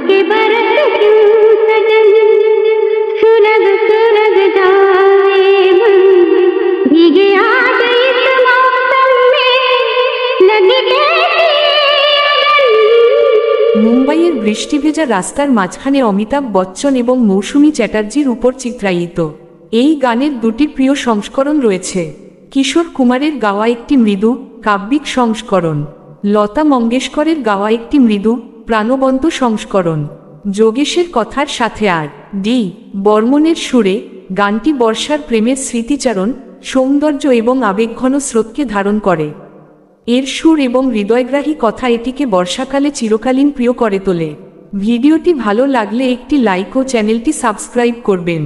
के बरस क्यों सजन, सुलग सुलग जाए मन, भीगे आज इस मौसम में लगी कैसी अगन। মুম্বাইয়ের বৃষ্টিভেজা রাস্তার মাঝখানে অমিতাভ বচ্চন এবং মৌসুমী চ্যাটার্জির উপর চিত্রায়িত এই গানের দুটি প্রিয় সংস্করণ রয়েছে। কিশোর কুমারের গাওয়া একটি মৃদু কাব্যিক সংস্করণ, লতা মঙ্গেশকরের গাওয়া একটি মৃদু প্রাণবন্ত সংস্করণ, যোগেশের কথার সাথে আর ডি বর্মনের সুরে গানটি বর্ষার প্রেমের স্মৃতিচারণ, সৌন্দর্য এবং আবেগঘন স্রোতকে ধারণ করে। এর সুর এবং হৃদয়গ্রাহী কথা এটিকে বর্ষাকালে চিরকালীন প্রিয় করে তোলে। ভিডিওটি ভালো লাগলে একটি লাইক ও চ্যানেলটি সাবস্ক্রাইব করবেন।